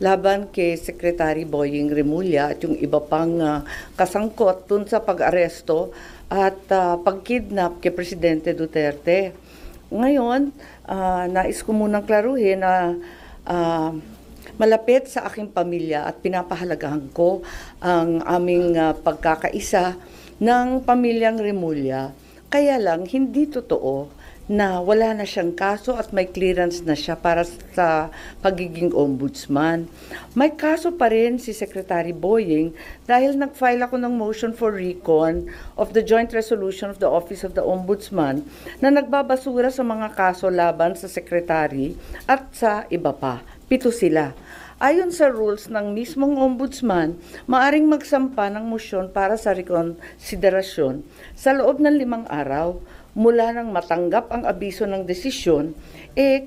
laban kay Secretary Boying Remulla at yung iba pang kasangkot dun sa pag-aresto at pag-kidnap kay Presidente Duterte. Ngayon, nais ko munang klaruhin na malapit sa aking pamilya at pinapahalagahan ko ang aming pagkakaisa ng pamilyang Remulla. Kaya lang, hindi totoo na wala na siyang kaso at may clearance na siya para sa pagiging ombudsman. May kaso pa rin si Secretary Boying dahil nag-file ako ng motion for recon of the joint resolution of the Office of the Ombudsman na nagbabasura sa mga kaso laban sa Secretary at sa iba pa. 7 sila. Ayon sa rules ng mismong ombudsman, maaring magsampa ng motion para sa rekonsiderasyon sa loob ng 5 araw mula nang matanggap ang abiso ng desisyon.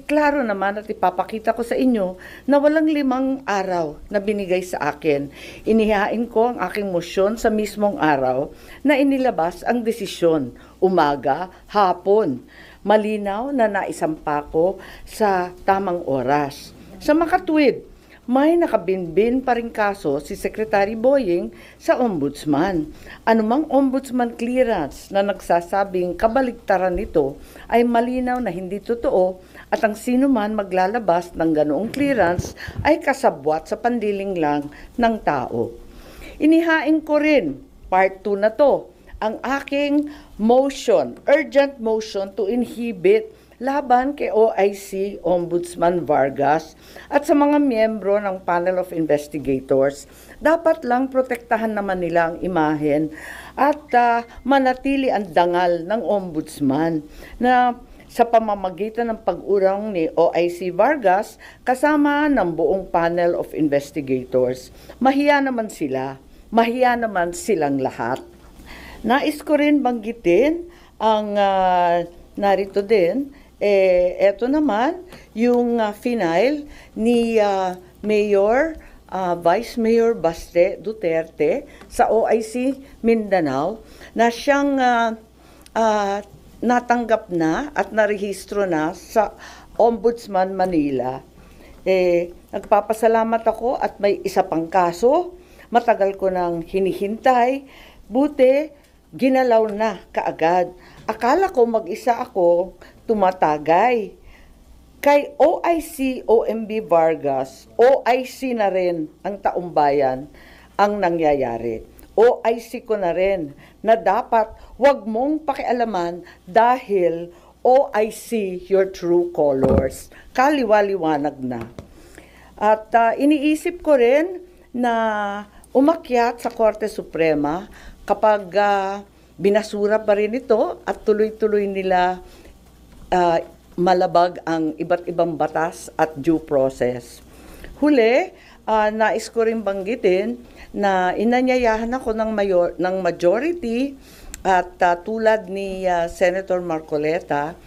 Klaro naman at ipapakita ko sa inyo na walang 5 araw na binigay sa akin. Inihain ko ang aking motion sa mismong araw na inilabas ang desisyon, umaga, hapon. Malinaw na naisampa ko sa tamang oras. Sa makatwid, may nakabinbin pa rin kaso si Secretary Boying sa ombudsman. Anumang ombudsman clearance na nagsasabing kabaligtaran nito ay malinaw na hindi totoo at ang sino man maglalabas ng ganoong clearance ay kasabwat sa pandiling lang ng tao. Inihain ko rin, part 2 na to, ang aking motion, urgent motion to inhibit laban kay OIC Ombudsman Vargas at sa mga miyembro ng panel of investigators. Dapat lang protektahan naman nila ang imahen at manatili ang dangal ng ombudsman na sa pamamagitan ng pag-urong ni OIC Vargas kasama ng buong panel of investigators. Mahiya naman silang lahat. Nais ko rin banggitin ang narito din, eto naman, yung final ni Mayor, Vice Mayor Baste Duterte sa OIC Mindanao na siyang natanggap na at narehistro na sa Ombudsman Manila. Nagpapasalamat ako at may isa pang kaso. Matagal ko nang hinihintay. Buti, ginalaw na kaagad. Akala ko mag-isa ako tumatagay. Kay OIC OMB Vargas, OIC na rin ang taumbayan ang nangyayari. OIC ko na rin na dapat wag mong pakialaman dahil OIC your true colors. Kaliwa-liwanag na. At iniisip ko rin na umakyat sa Korte Suprema kapag binasura pa rin ito at tuloy-tuloy nila malabag ang iba't ibang batas at due process. Huli, nais ko rin banggitin na inanyayahan ako ng majority at tulad ni Senator Marcoleta,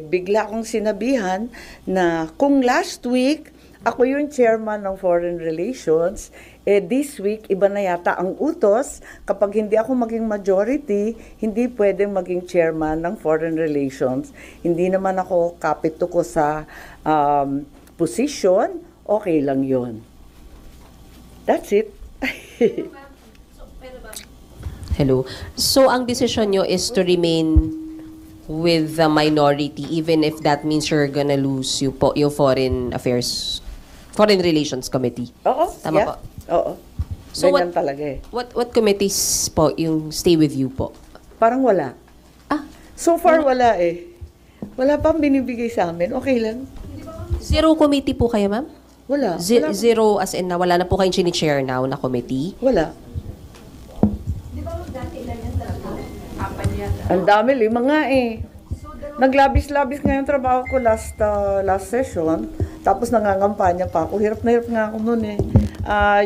bigla akong sinabihan na kung last week ako yung chairman ng Foreign Relations, this week, iba na yata ang utos. Kapag hindi ako maging majority, hindi pwedeng maging chairman ng Foreign Relations. Hindi naman ako kapito ko sa position, okay lang yon. That's it. Hello. So, ang decision nyo is to remain with the minority even if that means you're gonna lose yung Foreign Relations Committee. Oo, Tama yeah. po? Oo. So Ganyan talaga eh. What committees po yung stay with you po? Parang wala. Ah, So far, wala eh. Wala pang binibigay sa amin. Okay lang. zero committee po kayo, ma'am? Wala. Wala. Zero as in na wala na po kayong chini-chair now na committee? Wala. Ang dami, 5 nga eh. Naglabis-labis nga yung trabaho ko last session. Tapos nangangampanya pa ako. Hirap na hirap nga ako noon eh.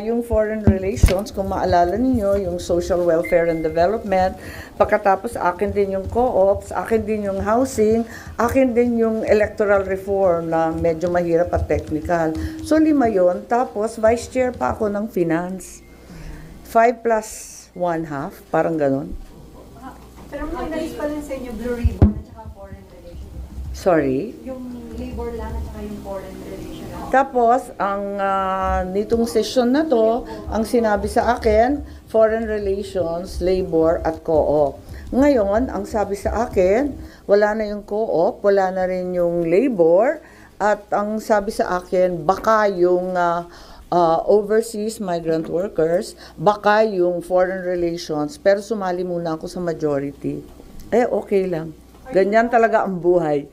Yung foreign relations, kung maalala niyo, yung social welfare and development. Pagkatapos akin din yung co-ops, akin din yung housing, akin din yung electoral reform na medyo mahirap at technical. So 5 yon. Tapos vice chair pa ako ng finance. 5 plus 1/2, parang ganon. Pero may nais pa rin sa inyo, Blue Ribbon at saka foreign relations. Sorry? Yung labor lang at saka yung foreign relations. Tapos, ang nitong session na to, ang sinabi sa akin, Foreign Relations, Labor at Co-op. Ngayon, ang sabi sa akin, wala na yung Co-op, wala na rin yung Labor, at ang sabi sa akin, baka yung overseas migrant workers, baka yung Foreign Relations, pero sumali muna ako sa majority. Okay lang. Ganyan talaga ang buhay.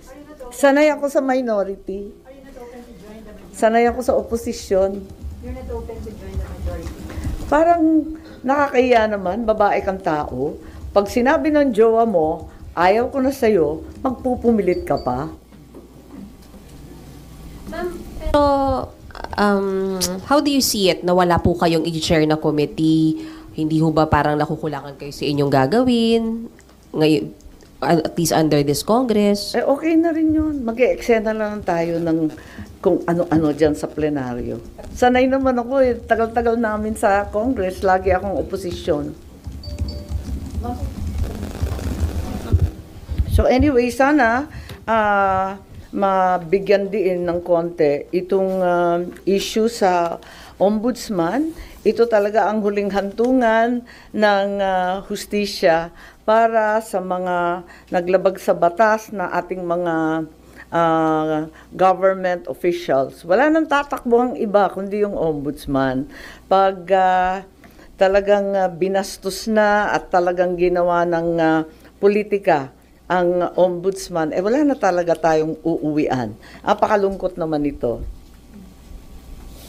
Sanay ako sa minority. Sanay ako sa opposition. You're not open to join the majority. Parang nakakahiya naman, babae kang tao. Pag sinabi ng jowa mo, ayaw ko na sa'yo, magpupumilit ka pa. Pero, how do you see it na wala po kayong i-share na committee? Hindi ho ba parang nakukulangan kayo sa inyong gagawin? Ngayon, at least under this Congress? Okay na rin yun. Mag-e-eksena lang tayo ng kung ano-ano dyan sa plenaryo. Sanay naman ako tagal-tagal namin sa Congress, lagi akong oposisyon. So anyway, sana mabigyan din ng konti itong issue sa ombudsman. Ito talaga ang huling hantungan ng hustisya para sa mga naglabag sa batas na ating mga government officials. Wala nang tatakbo ang iba kundi yung ombudsman. Pag talagang binastos na at talagang ginawa ng politika ang ombudsman, wala na talaga tayong uuwian. Apakalungkot naman ito.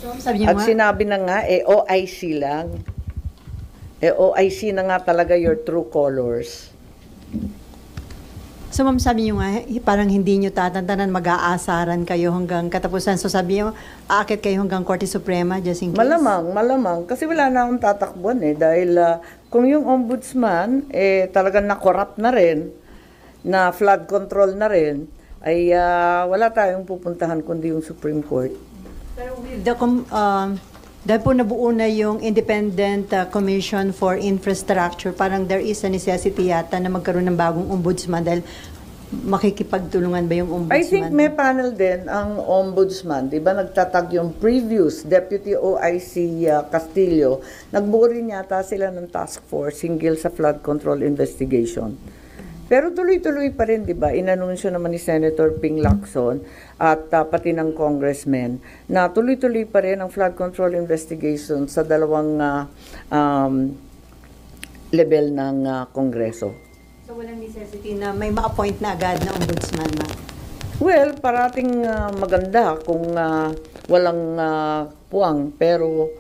So, sabi niyo At sinabi na nga, OIC lang. OIC na nga talaga your true colors. So, ma'am, sabi niyo nga, parang hindi niyo tatantanan, mag-aasaran kayo hanggang katapusan. So, sabi niyo, aakit kayo hanggang Korte Suprema just in case? Malamang. Kasi wala na akong tatakbuhan dahil kung yung ombudsman, talagang na-corrupt na rin, na flood control na rin, ay wala tayong pupuntahan kundi yung Supreme Court. Pero with dahil po nabuo na yung Independent Commission for Infrastructure, parang there is a necessity yata na magkaroon ng bagong ombudsman dahil makikipagtulungan ba yung ombudsman? I think may panel din ang ombudsman. Diba nagtatag yung previous Deputy OIC Castillo. Nagbuo rin yata sila ng task force hinggil sa flood control investigation. Pero tuloy-tuloy pa rin, di ba? Inanunsyo naman ni Senator Ping Lacson at pati ng congressman na tuloy-tuloy pa rin ang flood control investigation sa dalawang level ng Kongreso. So, walang necessity na may ma-appoint na agad na ombudsman, ma'am? Well, parating maganda kung walang puwang, pero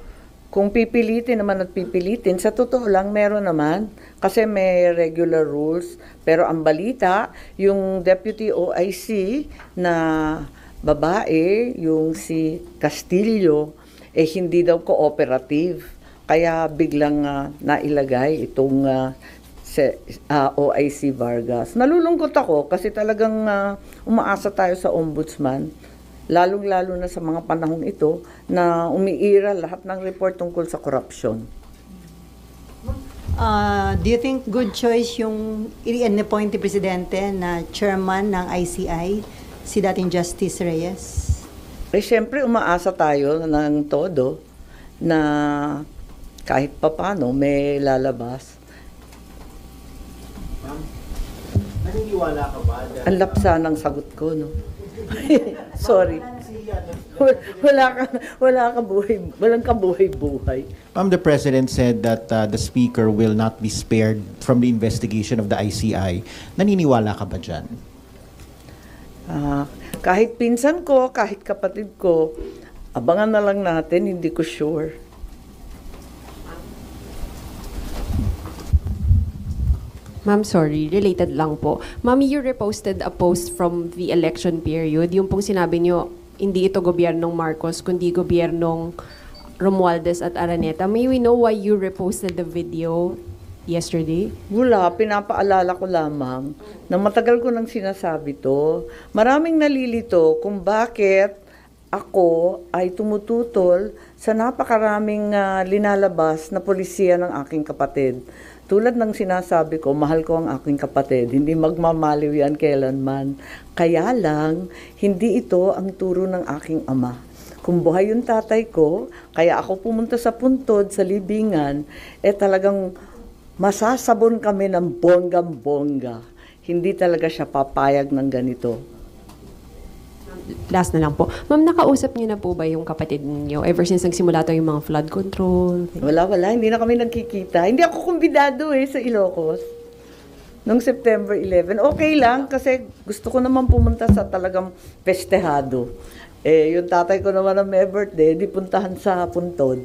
kung pipilitin naman at pipilitin, sa totoo lang meron naman kasi may regular rules. Pero ang balita, yung Deputy OIC na babae, yung si Castillo, hindi daw cooperative. Kaya biglang nailagay itong OIC Vargas. Nalulungkot ako kasi talagang umaasa tayo sa ombudsman. Lalong-lalo na sa mga panahong ito na umiiral lahat ng report tungkol sa corruption. Do you think good choice yung i-appoint ni Presidente na chairman ng ICI, si dating Justice Reyes? Siyempre, umaasa tayo ng todo na kahit papano may lalabas. Ma'am, naniniwala ka ba? Ang lapsa ng sagot ko, no? Sorry. Walang kabuhay-buhay. The President said that the Speaker will not be spared from the investigation of the ICI. Naniniwala ka ba dyan? Kahit pinsan ko, kahit kapatid ko, abangan na lang natin, hindi ko sure. Ma'am, sorry, related lang po. Ma'am, you reposted a post from the election period. Yung pong sinabi nyo, hindi ito gobyernong Marcos, kundi gobyernong Romualdez at Araneta. May we know why you reposted the video yesterday? Wala, pinapaalala ko lamang na matagal ko nang sinasabi to. Maraming nalilito kung bakit ako ay tumututol sa napakaraming linalabas na polisiya ng aking kapatid. Tulad ng sinasabi ko, mahal ko ang aking kapatid. Hindi magmamaliw yan kailanman. Kaya lang, hindi ito ang turo ng aking ama. Kung buhay yung tatay ko, kaya ako pumunta sa Puntod, sa libingan, talagang masasabon kami ng bonggang-bongga. Hindi talaga siya papayag ng ganito. Last na lang po. Ma'am, nakausap niyo na po ba yung kapatid niyo ever since nagsimula to yung mga flood control? Wala. Hindi na kami nagkikita. Hindi ako kumbidado sa Ilocos. Noong September 11. Okay lang kasi gusto ko naman pumunta sa talagang festehado. Yung tatay ko naman na may birthday, di puntahan sa Puntod.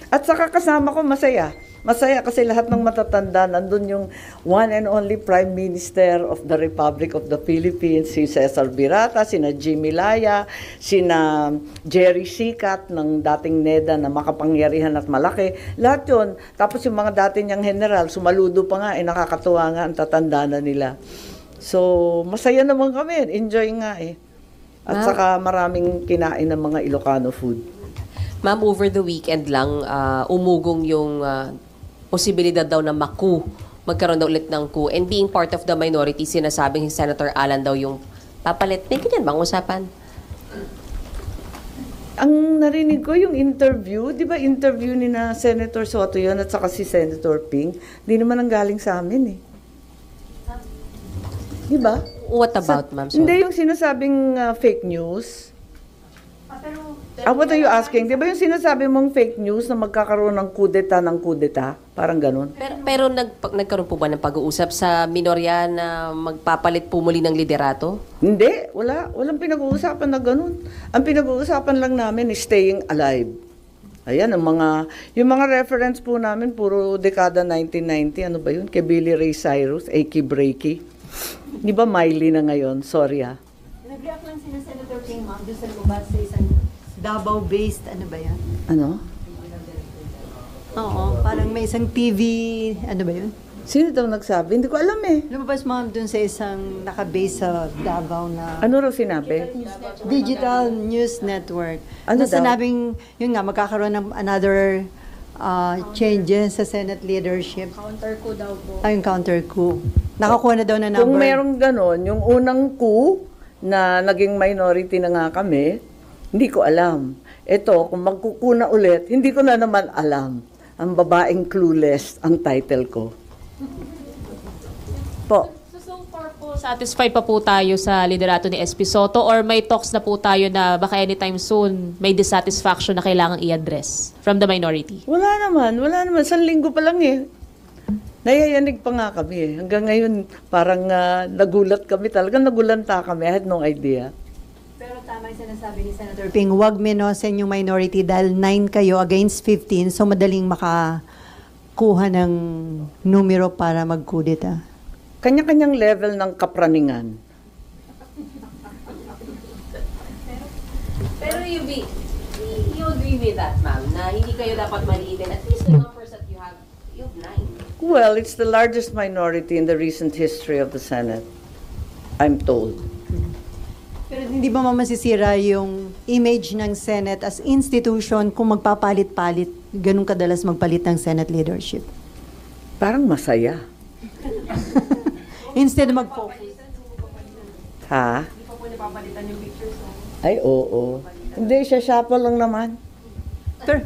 At saka kasama ko, masaya. Masaya kasi lahat ng matatanda, nandun yung one and only Prime Minister of the Republic of the Philippines, si Cesar Birata, sina Jimmy Laya, sina Jerry Sikat ng dating NEDA na makapangyarihan at malaki. Lahat yun. Tapos yung mga dati niyang general, sumaludo pa nga, nakakatuwa nga ang tatanda na nila. So, masaya naman kami. Enjoy nga At saka maraming kinain ng mga Ilocano food. Ma'am, over the weekend lang, umugong yung posibilidad daw na magkaroon daw ulit ng coup. And being part of the minority, sinasabing si Senator Alan daw yung papalit. May ganyan bang usapan? Ang narinig ko yung interview, di ba interview ni na Senator Soto yun at saka si Senator Ping, di naman ang galing sa amin Di ba? What about, ma'am? Hindi yung sinasabing fake news. What are you asking? Di ba yung sinasabi mong fake news na magkakaroon ng kudeta ng kudeta? Parang ganun. Pero nagkaroon po ba ng pag-uusap sa minorya na magpapalit po muli ng liderato? Hindi, wala. Walang pinag-uusapan na ganun. Ang pinag-uusapan lang namin is staying alive. Ayan, yung mga reference po namin, puro dekada 1990, ano ba yun? Kay Billy Ray Cyrus, Achy Breaky. Di ba Miley na ngayon? Sorry Nag-react lang si Senator Ping, ma'am, doon sa lumabas sa isang Davao-based, ano ba yan? Ano? Oo, parang may isang TV, ano ba yun? Sino daw nagsabi? Hindi ko alam Lumabas, ma'am, doon sa isang naka-base sa Davao na Ano raw sinabi? Digital News Network. Ano Na daw? sinabing, yun nga, magkakaroon ng another changes sa Senate leadership. Counter-coup daw po. Yung counter-coup. Nakakuha na daw na number. Kung merong ganon, yung unang coup na naging minority na nga kami, hindi ko alam. Ito, kung magkukuna ulit, hindi ko na naman alam. Ang babaeng clueless ang title ko. Po. So far po, satisfied pa po tayo sa liderato ni SP Soto or may talks na po tayo na baka anytime soon may dissatisfaction na kailangang i-address from the minority? Wala naman. 1 linggo pa lang Nayayanig pa nga kami Hanggang ngayon, parang nagulat kami. Talagang nagulanta kami. I had no idea. Pero tama yung sinasabi ni Senator Ping, huwag minosen yung minority dahil 9 kayo against 15, so madaling makakuha ng numero para magkudeta. Kanya-kanyang level ng kapraningan. Pero you agree with that, ma'am, na hindi kayo dapat maliitin. At least the numbers that you have 9. Well, it's the largest minority in the recent history of the Senate, I'm told. Pero hindi ba masisira yung image ng Senate as institution kung magpapalit-palit, ganun kadalas magpalit ng Senate leadership? Parang masaya. Instead mag-focus. Ha? Ay, oo. Hindi, siya-shuffle lang naman. Pero,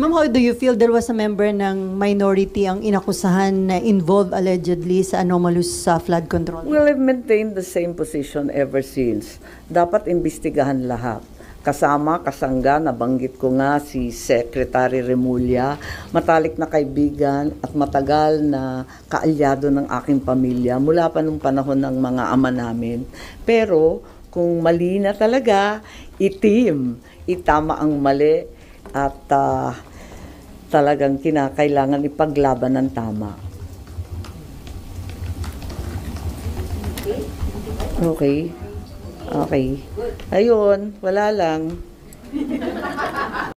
ma'am, how do you feel there was a member ng minority ang inakusahan na involved allegedly sa anomalous flood control? Well, I've maintained the same position ever since. Dapat imbestigahan lahat. Kasangga, nabanggit ko nga si Secretary Remulla, matalik na kaibigan at matagal na kaalyado ng aking pamilya mula pa nung panahon ng mga ama namin. Pero kung mali na talaga, itama ang mali at talagang kinakailangan ipaglaban ng tama. Okay. Ayun, wala lang.